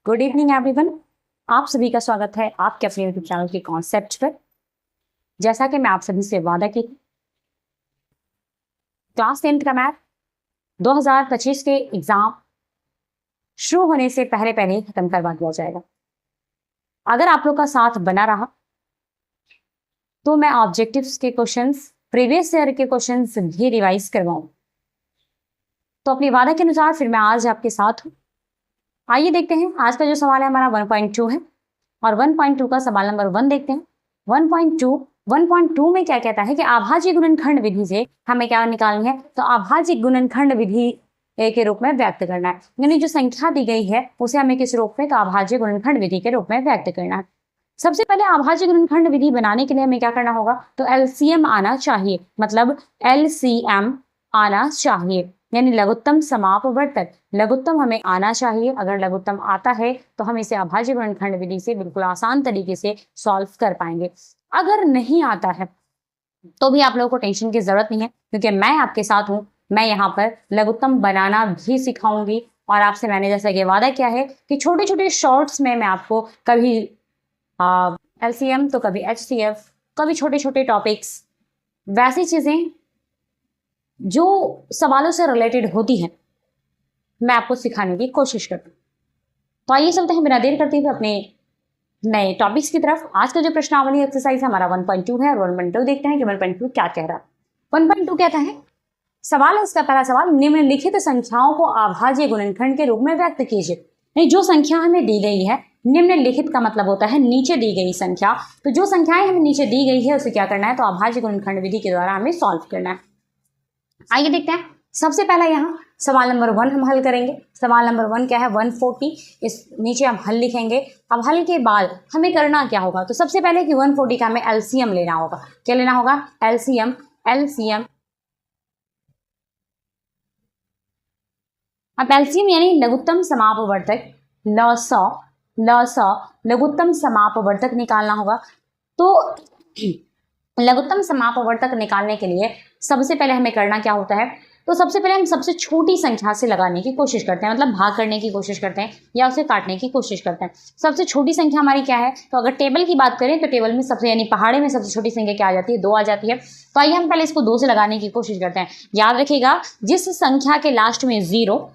Good evening everyone. आप सभी का स्वागत है आपके अपने यूट्यूब चैनल के कॉन्सेप्ट पर। जैसा कि मैं आप सभी से वादा की थी, क्लास 10th का मैथ 2025 के एग्जाम शुरू होने से पहले पहले खत्म करवा दिया जाएगा। अगर आप लोग का साथ बना रहा तो मैं ऑब्जेक्टिव्स के क्वेश्चंस, प्रीवियस ईयर के क्वेश्चंस भी रिवाइज करवाऊं। तो अपनी वादा के अनुसार फिर मैं आज आपके साथ हूं। आइए देखते हैं आज का जो सवाल है हमारा 1.2 है और 1.2 का सवाल नंबर 1 देखते हैं। 1.2 में क्या कहता है कि अभाज्य गुणनखंड विधि से हमें क्या निकालनी है, तो अभाज्य गुणनखंड विधि के रूप में व्यक्त करना है। यानी जो संख्या दी गई है उसे हमें किस रूप में, तो अभाज्य गुणनखंड विधि के रूप में व्यक्त करना है। सबसे पहले अभाज्य गुणनखंड विधि बनाने के लिए हमें क्या करना होगा, तो एलसीएम आना चाहिए, मतलब एलसीएम आना चाहिए, यानी लघुत्तम समापवर्तक लघुत्तम हमें आना चाहिए। अगर लघुत्तम आता है तो हम इसे अभाज्य गुणनखंड विधि से बिल्कुल आसान तरीके से सॉल्व कर पाएंगे। अगर नहीं आता है तो भी आप लोगों को टेंशन की जरूरत नहीं है, क्योंकि मैं आपके साथ हूं। मैं यहाँ पर लघुत्तम बनाना भी सिखाऊंगी और आपसे मैंने जैसा कि वादा किया है कि छोटे छोटे शॉर्ट्स में मैं आपको कभी एलसीएम तो कभी एचसीएफ, कभी छोटे छोटे टॉपिक्स, वैसी चीजें जो सवालों से रिलेटेड होती हैं मैं आपको सिखाने की कोशिश करती हूँ। तो आइए चलते हैं बिना देर करते हुए अपने नए टॉपिक्स की तरफ। आज का जो प्रश्नावली एक्सरसाइज हमारा 1.2 है और 1.2 देखते हैं कि 1.2 क्या कह रहा है। 1.2 कहता है, सवाल है इसका पहला सवाल, निम्नलिखित संख्याओं को अभाज्य गुणनखंड के रूप में व्यक्त कीजिए। नहीं, जो संख्या हमें दी गई है, निम्नलिखित का मतलब होता है नीचे दी गई संख्या, तो जो संख्याएं हमें नीचे दी गई है उसे क्या करना है, तो अभाज्य गुणनखंड विधि के द्वारा हमें सॉल्व करना है। आइए देखते हैं। सबसे पहला यहाँ सवाल नंबर 1 हम हल करेंगे। सवाल नंबर 1 क्या है, 140। इस नीचे हम हल लिखेंगे। अब हल के बाद हमें करना क्या होगा, तो सबसे पहले कि 140 का हमें एलसीएम लेना होगा। क्या लेना होगा, एलसीएम। अब एलसीएम यानी लघुत्तम समापवर्तक, लघुत्तम समापवर्तक निकालना होगा। तो लघुत्तम समापवर्तक निकालने के लिए सबसे पहले हमें करना क्या होता है, तो सबसे पहले हम सबसे छोटी संख्या से लगाने की कोशिश करते हैं, मतलब भाग करने की कोशिश करते हैं या उसे काटने की कोशिश करते हैं। सबसे छोटी संख्या हमारी क्या है, तो अगर टेबल की बात करें तो टेबल में सबसे यानी पहाड़े में सबसे छोटी संख्या क्या आ जाती है, 2 आ जाती है। तो आइए हम पहले इसको 2 से लगाने की कोशिश करते हैं। याद रखिएगा, जिस संख्या के लास्ट में 0,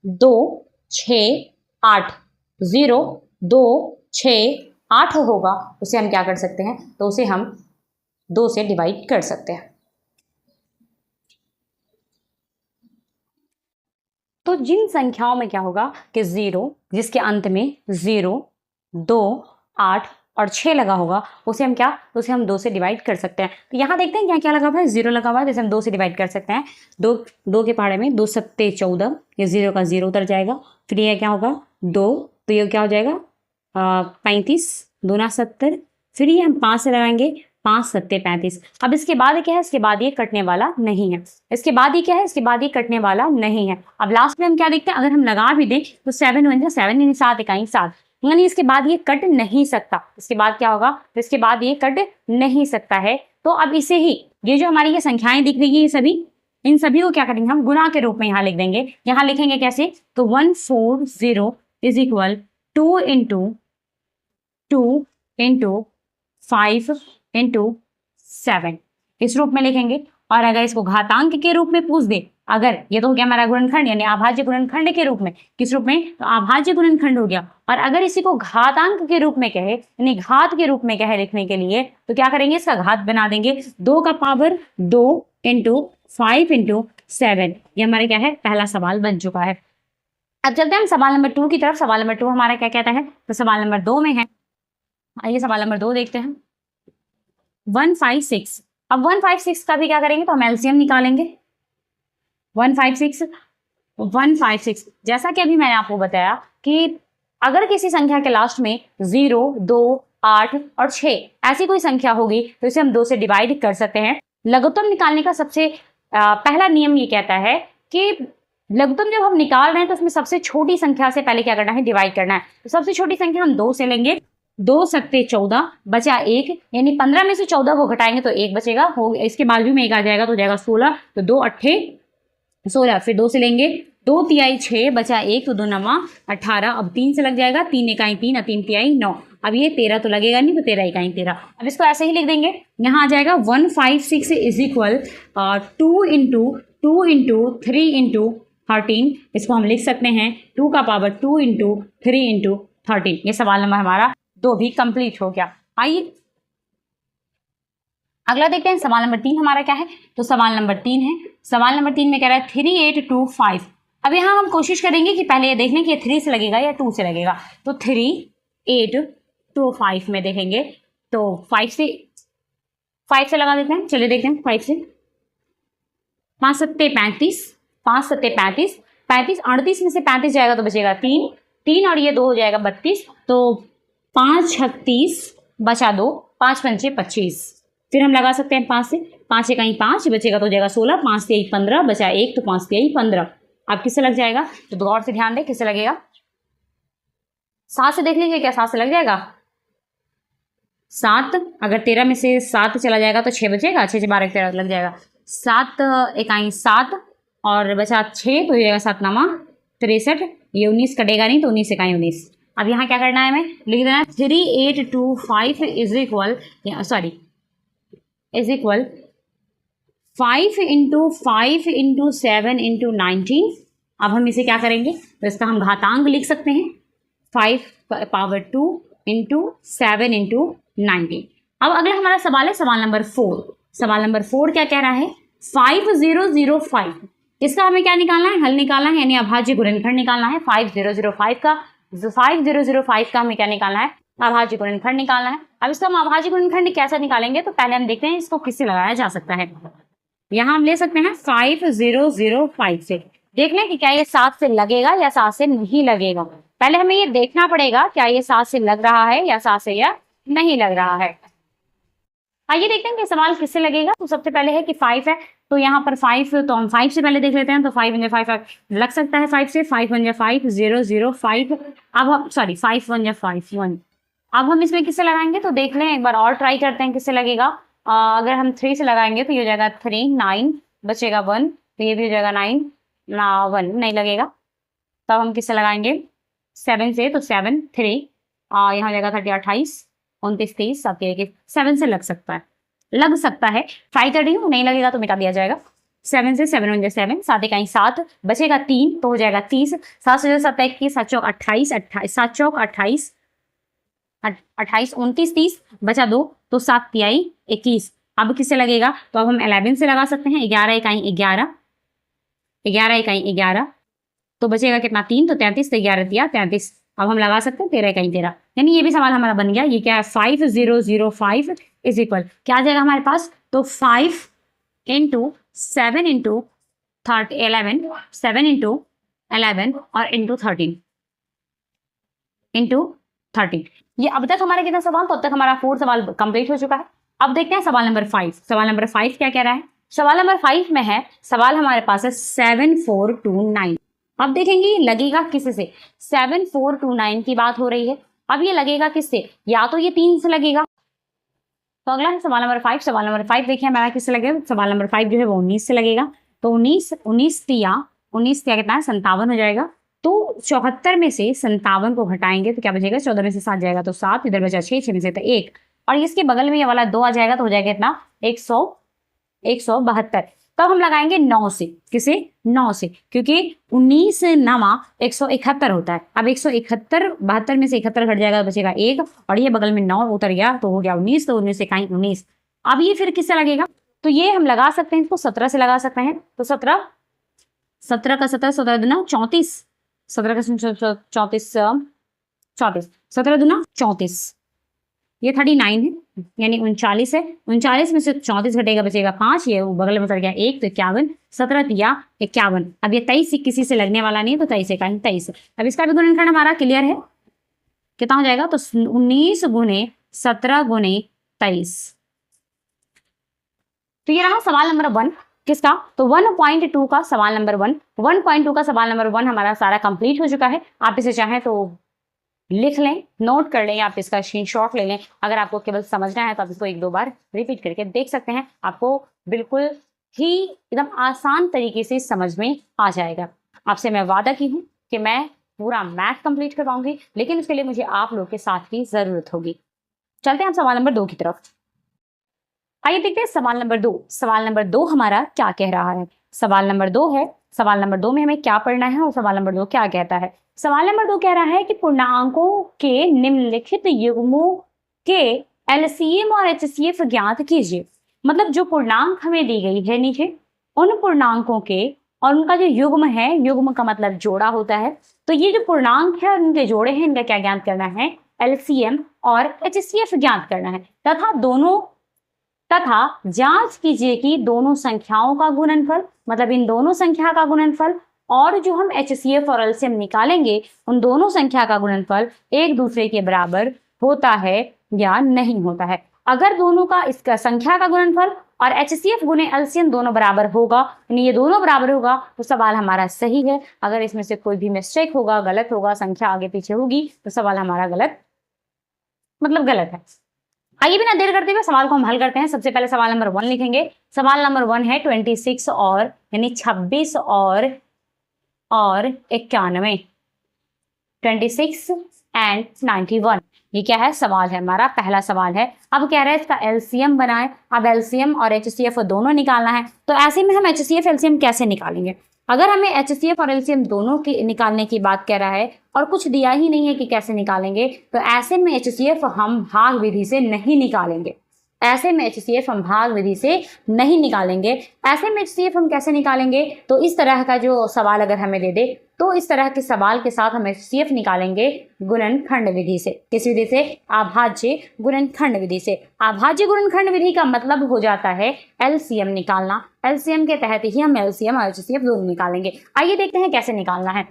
2, 6, 8, 0, 2, 6, 8 होगा, उसे हम क्या कर सकते हैं, तो उसे हम 2 से डिवाइड कर सकते हैं। तो जिन संख्याओं में क्या होगा कि 0 जिसके अंत में 0, 2, 8 और 6 लगा होगा, उसे हम क्या, उसे हम 2 से डिवाइड कर सकते हैं। तो यहाँ देखते हैं क्या क्या लगा हुआ है, 0 लगा हुआ है, जैसे हम 2 से डिवाइड कर सकते हैं। 2 के पहाड़े में 2 सत्ते 14, ये 0 का 0 उतर जाएगा। फिर ये क्या होगा 2, तो ये क्या हो जाएगा 35, 2 ना 70। फिर ये हम 5 से लगाएंगे, 5 सत्ते 35। अब इसके बाद क्या है, इसके बाद ये कटने वाला नहीं है। इसके बाद ये क्या है, इसके बाद ये कटने वाला नहीं है। अब लास्ट में हम क्या देखते हैं, अगर हम लगा भी दें तो 7 बन जाए, 7 यानी 7 इकाई 7, यानी इसके बाद ये कट नहीं सकता। इसके बाद क्या होगा, तो इसके बाद ये कट नहीं सकता है। तो अब इसे ही, ये जो हमारी ये संख्याएं दिख रही है, ये सभी, इन सभी को क्या करेंगे, हम गुणा के रूप में यहाँ लिख देंगे। यहाँ लिखेंगे कैसे, तो 140 इज इक्वल 2 इंटू 5 इंटू 7, इस रूप में लिखेंगे। और अगर इसको घातांक के रूप में पूछ दे, अगर ये तो हो गया हमारा गुणनखंड यानी अभाज्य गुणनखंड के रूप में, किस रूप में, तो अभाज्य गुणनखंड हो गया। और अगर इसी को घातांक के रूप में कहे, यानी घात के रूप में कहे लिखने के लिए, तो क्या करेंगे, इसका घात बना देंगे। 2 का पावर 2 इंटू 5 इंटू 7, ये हमारे क्या है, पहला सवाल बन चुका है। अब चलते हैं हम सवाल नंबर 2 की तरफ। सवाल नंबर 2 हमारा क्या कहता है, तो सवाल नंबर 2 में है, आइए सवाल नंबर 2 देखते हैं। 156। अब 156 का भी क्या करेंगे, तो हम एलसीएम निकालेंगे। 156 जैसा कि अभी मैंने आपको बताया कि अगर किसी संख्या के लास्ट में 0, 2, 8 और 6 ऐसी कोई संख्या होगी तो इसे हम 2 से डिवाइड कर सकते हैं। लघुत्तम निकालने का सबसे पहला नियम ये कहता है कि लघुत्तम जब हम निकाल रहे हैं तो उसमें सबसे छोटी संख्या से पहले क्या करना है, डिवाइड करना है। तो सबसे छोटी संख्या हम 2 से लेंगे। 2 सत्ते 14 बचा 1, यानी 15 में से 14 को घटाएंगे तो 1 बचेगा। हो इसके बाद भी में 1 आ जाएगा तो हो जाएगा 16। तो 2 अट्ठे 16, फिर 2 से लेंगे, 2 तिहाई 6 बचा 1 तो 2 नमा 18, अब 3 से लग जाएगा, 3 इकाई 3 और 3 तिहाई 9, अब ये 13 तो लगेगा नहीं, तो 13 इकाई 13। अब इसको ऐसे ही लिख देंगे, यहाँ आ जाएगा 156 is equal 2 into 2 into 3 into 13। इसको हम लिख सकते हैं 2 का पावर 2 इंटू 3 इंटू 13। ये सवाल नंबर हमारा 2 भी कंप्लीट हो गया। आइए अगला देखते हैं, सवाल नंबर 3 हमारा क्या है। तो सवाल नंबर 3 है, सवाल नंबर 3 में कह रहा है 3825। अब यहाँ हम कोशिश करेंगे कि पहले ये देख लें कि ये 3 से लगेगा या 2 से लगेगा। तो 3825 में देखेंगे तो 5 से लगा देते हैं। चलिए देखते हैं 5 से। 5 सत्ते 35, 5 सत्ते 35, 35 38 में से 35 जाएगा तो बचेगा 3, 3 और ये 2 हो जाएगा 32, तो 5 36 बचा 2, 5 पंचे 25। फिर हम लगा सकते हैं 5 से, 5 इकाई 5 बचेगा तो हो जाएगा 16, 5 तिहाई 15 बचा 1 तो 5 तिहाई 15। अब किससे लग जाएगा, तो गौर से ध्यान दें किससे लगेगा। 7 से देख लीजिए, क्या 7 से लग जाएगा। 7 अगर 13 में से 7 चला जाएगा तो 6 बचेगा, 6 से 12 13 लग जाएगा। 7 इकाई 7 और बचा 6 तो हो जाएगा 7 नामा 63, ये 19 कटेगा नहीं तो 19 इकाई 19। अब यहाँ क्या करना है, हमें लिख देना 3825 is equal, sorry is equal 5 into 5 into 7 into 19। अब हम इसे क्या करेंगे, तो इसका हम घातांक लिख सकते हैं 5 पावर 2 इंटू 7 इंटू 19। अब अगला हमारा सवाल है सवाल नंबर 4। सवाल नंबर 4 क्या कह रहा है, 5005। इसका हमें क्या निकालना है, हल निकालना है, यानी अभाज्य गुणनखंड निकालना है 5005 का। 5005 का हमें क्या निकालना है, अभाज्य गुणनखंड निकालना है। अब इसका हम अभाज्य गुणनखंड कैसे निकालेंगे, तो पहले हम देखते हैं इसको किससे लगाया जा सकता है। यहाँ हम ले सकते हैं 5005 से। देख लें कि क्या ये 7 से लगेगा या 7 से नहीं लगेगा। पहले हमें ये देखना पड़ेगा क्या ये 7 से लग रहा है या 7 से या नहीं लग रहा है। आइए देखते हैं कि सवाल किससे लगेगा। तो सबसे पहले है कि 5 है, तो यहाँ पर 5, तो हम 5 से पहले देख लेते हैं। तो 5 1 5 लग सकता है 5 से, 5 1 5 0 0 5। अब हम 5 1 5 1। अब हम इसमें किससे लगाएंगे, तो देख लें एक बार और ट्राई करते हैं किससे लगेगा। अगर हम 3 से लगाएंगे तो ये हो जाएगा 3 9 बचेगा 1, तो ये भी हो जाएगा 9 ना 1 नहीं लगेगा। तब हम किससे लगाएंगे 7 से, तो 7 3 यहाँ हो जाएगा 30 28 29 30 7 7 से लग सकता है। ट्राई कर रही हूँ, नहीं लगेगा तो मिटा दिया जाएगा। 7 से 7 1 7 7 इकाई 7 बचेगा 3 तो हो जाएगा 30, 7 से 7 21 7 चौक 28 7 चौक 28 28 29 30 बचा 2 तो 7 तिहाई 21। अब किससे लगेगा, तो अब हम 11 से लगा सकते हैं। 11 इकाई 11 11 इकाई 11 तो बचेगा कितना 3 तो 33 तो 11 तिया 33। अब हम लगा सकते हैं 13 इकाई 13, यानी ये भी सवाल हमारा बन गया। ये क्या है 5005 इज इक्वल क्या आ जाएगा हमारे पास, तो 5 इंटू 7 इंटू 11 7 इंटू 11 और इंटू 13 इंटू 13। ये अब तक हमारा कितना सवाल, तो अब तक हमारा 4 सवाल कंप्लीट हो चुका है। अब देखते हैं सवाल नंबर 5। सवाल नंबर 5 क्या कह रहा है, सवाल नंबर 5 में है, सवाल हमारे पास है 7429। अब देखेंगे ये लगेगा किससे, 7429 की बात हो रही है। अब ये लगेगा किससे, या तो ये 3 से लगेगा। तो अगला है सवाल नंबर 5। सवाल नंबर 5 देखिए हमारा किससे लगेगा, सवाल नंबर 5 जो है वो 19 से लगेगा। तो 19 तिया कितना है 57 हो जाएगा। तो 74 में से 57 को घटाएंगे तो क्या बचेगा, 14 में से 7 जाएगा तो 7, इधर बचा 6 में से तो 1 और इसके बगल में ये वाला 2 आ जाएगा तो हो जाएगा इतना 172। तब हम लगाएंगे 9 से, किसे 9 से, क्योंकि 19 नामा 171 होता है। अब 171 72 में से 71 घट जाएगा तो बचेगा 1 और ये बगल में 9 उतर गया तो हो गया 19, तो 19 इकाई 19। अब ये फिर किससे लगेगा, तो ये हम लगा सकते हैं इसको 17 से लगा सकते हैं। तो 17 का 17 दूना 34, 17 का 34 34 17 दूना 34, ये 39 है यानी 39 है। 39 में से 34 घटेगा बचेगा 5, ये बगल में उतर गया 1 तो 51, 17 तिया 51। अब ये 23 किसी से लगने वाला नहीं, तो 23 इकाई 23। अब इसका भी गुणनखंड हमारा क्लियर है, कितना हो जाएगा, तो 19 गुने 17 गुने 23। तो ये रहा सवाल नंबर 1 किसका, तो 1.2 का सवाल नंबर 1। 1.2 का सवाल नंबर 1 हमारा सारा कंप्लीट हो चुका है। आप इसे चाहें तो लिख लें, नोट कर लें, आप इसका स्क्रीनशॉट ले लें। अगर आपको केवल समझना है तो आप इसको 1-2 बार रिपीट करके देख सकते हैं, आपको बिल्कुल ही एकदम आसान तरीके से समझ में आ जाएगा। आपसे मैं वादा की हूँ कि मैं पूरा मैथ कंप्लीट करवाऊंगी, लेकिन उसके लिए मुझे आप लोग के साथ की जरूरत होगी। चलते हैं हम सवाल नंबर 2 की तरफ। आइए देखते हैं सवाल नंबर 2। सवाल नंबर 2 हमारा क्या कह रहा है। सवाल नंबर 2 है, सवाल नंबर 2 में हमें क्या पढ़ना है और सवाल नंबर 2 क्या कहता है। सवाल नंबर 2 कह रहा है कि पूर्णांकों के निम्नलिखित युग्मों के एलसीएम और एचसीएफ ज्ञात कीजिए। मतलब जो पूर्णांक हमें दी गई है नीचे, उन पूर्णांकों के और उनका जो युग्म है, युग्म का मतलब जोड़ा होता है, तो ये जो पूर्णांक है और उनके जोड़े हैं, इनका क्या ज्ञात करना है, एलसीएम और एचसीएफ ज्ञात करना है। तथा जांच कीजिए कि दोनों संख्याओं का गुणनफल, मतलब इन दोनों संख्या का गुणनफल और जो हम एचसीएफ और एलसीएम निकालेंगे, उन दोनों संख्या का गुणनफल एक दूसरे के बराबर होता है या नहीं होता है। अगर दोनों का इसका संख्या का गुणनफल और एचसीएफ गुणे एलसीएम दोनों बराबर होगा, यानी ये दोनों बराबर होगा, तो सवाल हमारा सही है। अगर इसमें से कोई भी मिस्टेक होगा, गलत होगा, संख्या आगे पीछे होगी, तो सवाल हमारा गलत है। आइए बिना देर करते हुए सवाल को हम हल करते हैं। सबसे पहले सवाल नंबर 1 लिखेंगे। सवाल नंबर 1 है 26 और यानी 26 और 91, 26 एंड 91। ये क्या है, सवाल है हमारा, पहला सवाल है। अब कह रहा है इसका एलसीएम बनाएं। अब एलसीएम और एचसीएफ दोनों निकालना है, तो ऐसे में हम एचसीएफ एलसीएम कैसे निकालेंगे। अगर हमें एचसीएफ और एलसीएम दोनों की निकालने की बात कह रहा है और कुछ दिया ही नहीं है कि कैसे निकालेंगे, तो ऐसे में एचसीएफ हम भाग विधि से नहीं निकालेंगे। ऐसे में एचसीएफ हम भाग विधि से नहीं निकालेंगे। ऐसे में एचसीएफ हम कैसे निकालेंगे, तो इस तरह का जो सवाल अगर हमें दे दे, तो इस तरह के सवाल के साथ हम एचसीएफ निकालेंगे गुणनखंड विधि से। किस विधि से, आभाज्य गुणनखंड विधि से। आभाज्य गुणनखंड विधि का मतलब हो जाता है एलसीएम निकालना। एलसीएम के तहत ही हम एलसीएम और एचसीएफ दोनों निकालेंगे। आइए देखते हैं कैसे निकालना है।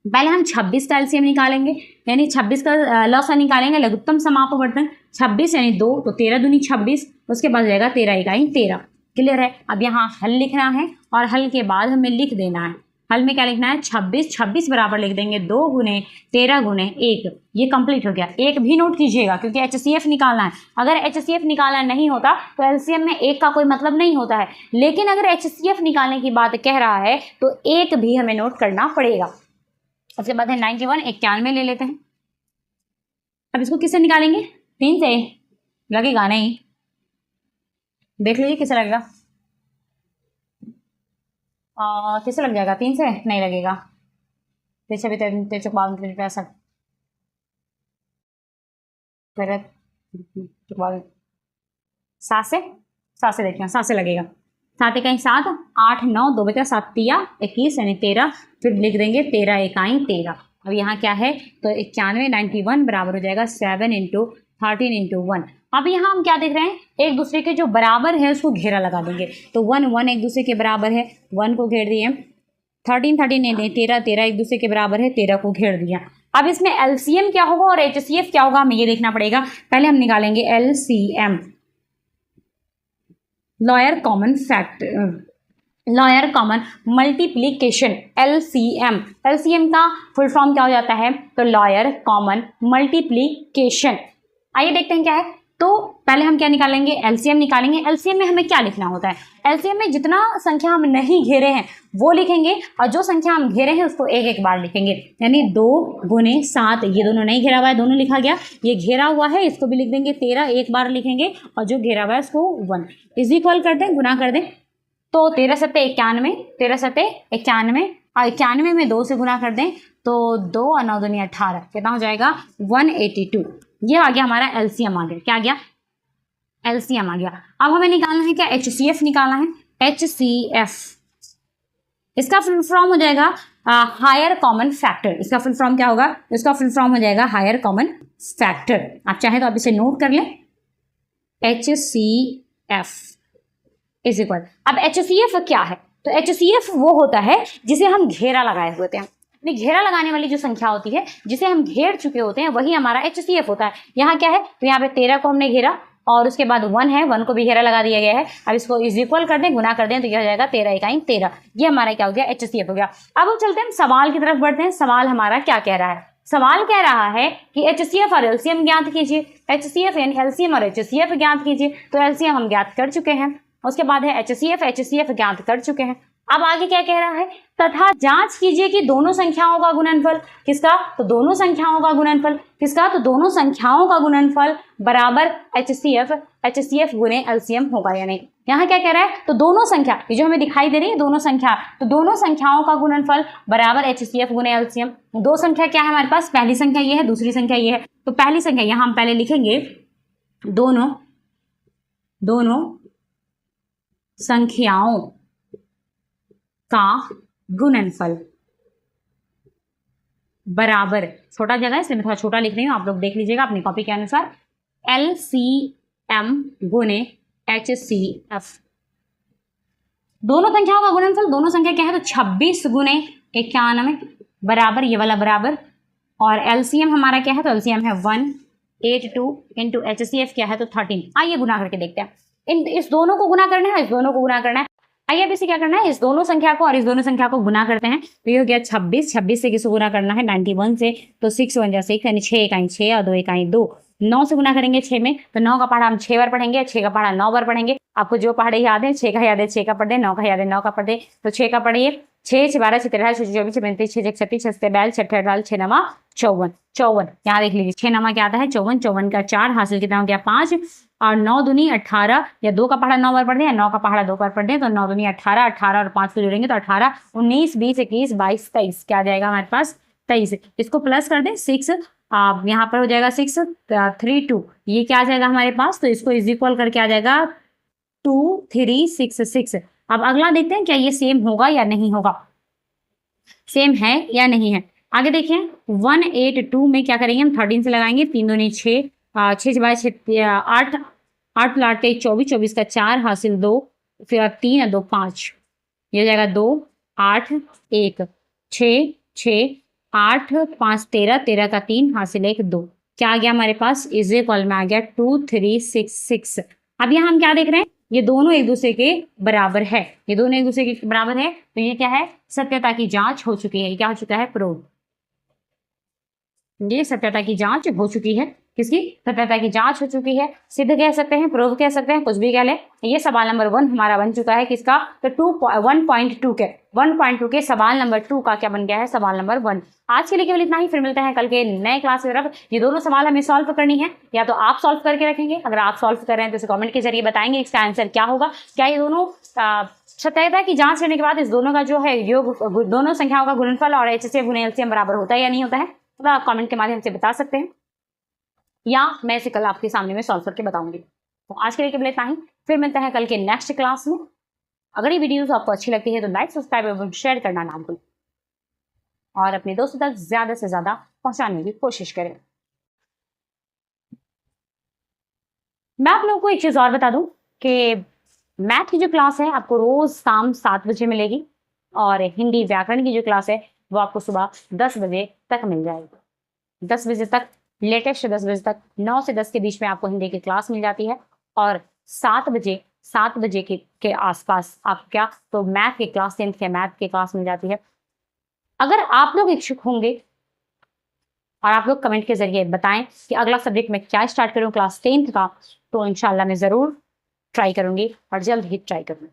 पहले हम 26 का एलसीएम निकालेंगे, यानी 26 का लॉसा निकालेंगे, लघुत्तम समापवर्तन 26 यानी 2, तो 13 दूनी 26, उसके बाद जाएगा 13 इकाई 13। क्लियर है। अब यहाँ हल लिखना है और हल के बाद हमें लिख देना है। हल में क्या लिखना है, 26 बराबर लिख देंगे 2 गुने 13 गुने 1। ये कंप्लीट हो गया। एक भी नोट कीजिएगा क्योंकि एचसीएफ निकालना है। अगर एचसीएफ निकालना नहीं होता तो एलसीएम में 1 का कोई मतलब नहीं होता है, लेकिन अगर एचसीएफ निकालने की बात कह रहा है तो 1 भी हमें नोट करना पड़ेगा। उसके बाद है 91, 91 ले लेते हैं। अब इसको किससे निकालेंगे, 3 से लगेगा नहीं, देख लीजिए किससे लगेगा। किससे लग जाएगा, 3 से नहीं लगेगा। 7 से देखते हैं, 7 से लगेगा। 7 इकाई 7, 8 9 2 बचा 7 तिया 21 यानी 13, फिर लिख देंगे 13 इकाई 13। अब यहाँ क्या है, तो 91 91 बराबर हो जाएगा 7 × 13 × 1। अब यहाँ हम क्या देख रहे हैं, एक दूसरे के जो बराबर है उसको घेरा लगा देंगे। तो 1 1 एक दूसरे के बराबर है, 1 को घेर दिए। 13 13 13 13 एक दूसरे के बराबर है, 13 को घेर दिया। अब इसमें एलसीएम क्या होगा और एचसीएफ क्या होगा, हमें ये देखना पड़ेगा। पहले हम निकालेंगे LCM, lawyer common multiplication. LCM, LCM का फुल फॉर्म क्या हो जाता है, तो लॉयर कॉमन मल्टीप्लीकेशन। आइए देखते हैं क्या है। तो पहले हम क्या निकालेंगे, एलसीएम निकालेंगे। एलसीएम में हमें क्या लिखना होता है, एलसीएम में जितना संख्या हम नहीं घेरे हैं वो लिखेंगे और जो संख्या हम घेरे हैं उसको एक एक बार लिखेंगे। यानी 2 गुने 7, ये दोनों नहीं घेरा हुआ है, दोनों लिखा गया। ये घेरा हुआ है, इसको भी लिख देंगे 13, एक बार लिखेंगे, और जो घेरा हुआ है उसको 1 इज इक्वल कर दें, गुना कर दें। तो 13 सत्ते 91, 13 सत्ते 91 और 91 में 2 से गुना कर दें तो 2 और 9 दूनी 18, कितना हो जाएगा 182। ये आ गया हमारा एलसीएम आ गया। क्या आ गया, एलसीएम आ गया। अब हमें निकालना है क्या, एचसीएफ निकालना है। एचसीएफ, इसका फुल फॉर्म हो जाएगा हायर कॉमन फैक्टर। इसका फुल फॉर्म क्या होगा, इसका फुल फॉर्म हो जाएगा हायर कॉमन फैक्टर। आप चाहें तो आप इसे नोट कर लें, HCF इज इक्वल। अब HCF क्या है, तो HCF वो होता है जिसे हम घेरा लगाए हुए होते हैं। घेरा लगाने वाली जो संख्या होती है जिसे हम घेर चुके होते हैं वही हमारा HCF होता है। यहाँ क्या है, तो यहाँ पे 13 को हमने घेरा और उसके बाद 1 है, 1 को भी घेरा लगा दिया गया है। अब इसको इज इक्वल कर दें, गुना कर दें, तो यह हो जाएगा 13 इकाई 13। ये हमारा क्या हो गया, HCF हो गया। अब हम चलते हैं सवाल की तरफ बढ़ते हैं। सवाल हमारा क्या कह रहा है, सवाल कह रहा है कि HCF और LCM ज्ञात कीजिए। HCF यानी LCM और HCF ज्ञात कीजिए। तो LCM हम ज्ञात कर चुके हैं, उसके बाद है HCF, HCF ज्ञात कर चुके हैं। अब आगे क्या कह रहा है, तथा जांच कीजिए कि दोनों संख्याओं का गुणनफल किसका, तो दोनों संख्याओं का गुणनफल किसका, तो दोनों संख्याओं का गुणनफल बराबर HCF गुणे LCM होगा या नहीं। यहाँ क्या कह रहा है, तो दोनों संख्या, ये जो हमें दिखाई दे रही है दोनों संख्या, तो दोनों संख्याओं का गुणनफल बराबर HCF गुणे LCM। दो संख्या क्या है हमारे पास, पहली संख्या ये है, दूसरी संख्या ये है। तो पहली संख्या यहाँ हम पहले लिखेंगे दोनों संख्याओं का गुणनफल बराबर, छोटा जगह है इसलिए मैं थोड़ा छोटा लिख रही हूं, आप लोग देख लीजिएगा अपनी कॉपी के अनुसार, LCM गुणे HCF। दोनों संख्याओं का गुणनफल, दोनों संख्या क्या है, तो 26 गुणे 91 बराबर, ये वाला बराबर, और LCM हमारा क्या है, तो LCM है 182 इंटू HCF क्या है, तो 13। आइए गुना करके देखते हैं, इस दोनों को गुना करना है, इस दोनों को गुना करना है। आइए अब इसे क्या करना है, इस दोनों संख्या को और इस दोनों संख्या को गुना करते हैं। तो ये हो गया 26 से किसको गुना करना है, 91 से, तो 6 1 जा 6 यानी 6 इकाई 6 और 2 इकाई 2। 9 से गुना करेंगे 6 में, तो 9 का पहाड़ा हम 6 बार पढ़ेंगे, 6 का पहाड़ा 9 बार पढ़ेंगे। आपको जो पहाड़े याद है, 6 का याद है 6 का पढ़ दे, 9 का याद है 9 का पढ़ दे, तो 6 का पढ़िए, 6 6 12 6 13 6 24 6 35 6 6 36 6 42 6 48 6 9 54। यहाँ देख लीजिए 6 नमा क्या आता है 54, 54 का 4 हासिल कितना हो गया 5, और 9 दूनी 18, या 2 का पहाड़ा 9 बार पढ़ दे, या 9 का पहाड़ा 2 बार पढ़ दे, तो 9 दूनी 18, 18 और 5 को जोड़ेंगे तो 18 19 20 21 22 23, क्या आ जाएगा हमारे पास 23। इसको प्लस कर दें 6, यहाँ पर हो जाएगा 6 3 2, ये क्या आ जाएगा हमारे पास, तो इसको इज इक्वल करके आ जाएगा 2 3 6 6। अब अगला देखते हैं क्या ये सेम होगा या नहीं होगा, सेम है या नहीं है। आगे देखिए 182 में क्या करेंगे हम, 13 से लगाएंगे, 3 दूनी 6, 6 बाय 6 8, 8 8 24, 24 का 4 हासिल 2, फिर 3 और 2 5, ये हो जाएगा 2 8 1 6 6 8 5 13, 13 का 3 हासिल 1 2, क्या आ गया हमारे पास, इज इक्वल में आ गया 2 3 6 6। अब यहाँ हम क्या देख रहे हैं, ये दोनों एक दूसरे के बराबर है, ये दोनों एक दूसरे के बराबर है, तो ये क्या है, सत्यता की जांच हो चुकी है। ये क्या हो चुका है, प्रूव, ये सत्यता की जांच हो चुकी है, किसकी, सत्यता की जांच हो चुकी है। सिद्ध कह सकते हैं, प्रूव कह सकते हैं, कुछ भी कह ले। ये सवाल नंबर 1 हमारा बन चुका है, किसका, तो 1.2 के सवाल नंबर 2 का क्या बन गया है, सवाल नंबर 1। आज के लिए केवल इतना ही, फिर मिलते हैं कल के नए क्लास की तरफ। ये दोनों सवाल हमें सॉल्व करनी है, या तो आप सॉल्व करके रखेंगे, अगर आप सॉल्व कर रहे हैं तो इसे कमेंट के जरिए बताएंगे इसका आंसर क्या होगा। क्या ये दोनों सत्यता की जांच करने के बाद इस दोनों का जो है योग, दोनों संख्याओं का गुणनफल और HCF गुणे LCM बराबर होता है या नहीं होता है, तो आप कमेंट के माध्यम से बता सकते हैं, या मैं इसे कल आपके सामने में सॉल्व करके बताऊंगी। तो आज के लिए केवल इतना ही, फिर मिलते हैं कल के नेक्स्ट क्लास में। अगर ये वीडियोस आपको अच्छी लगती है तो लाइक सब्सक्राइब एवं शेयर करना ना भूलें, और अपने दोस्तों तक ज्यादा से ज्यादा पहुंचाने की कोशिश करें। मैं आप लोगों को एक चीज और बता दूं कि मैथ की जो क्लास है आपको रोज शाम 7 बजे मिलेगी, और हिंदी व्याकरण की जो क्लास है वो आपको सुबह 10 बजे तक मिल जाएगी। 10 बजे तक, लेटेस्ट 10 बजे तक, 9 से 10 के बीच में आपको हिंदी की क्लास मिल जाती है, और 7 बजे के आसपास आप क्या, तो मैथ की क्लास, 10th के मैथ की क्लास मिल जाती है। अगर आप लोग इच्छुक होंगे और आप लोग कमेंट के जरिए बताएं कि अगला सब्जेक्ट में क्या स्टार्ट करूं क्लास 10th का, तो इंशाल्लाह मैं जरूर ट्राई करूंगी और जल्द ही ट्राई करूंगी।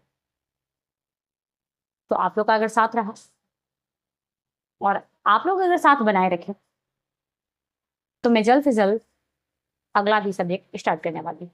तो आप लोग का अगर साथ रहा और आप लोग अगर साथ बनाए रखें, तो मैं जल्द से जल्द अगला भी सब्जेक्ट स्टार्ट करने वाली हूँ।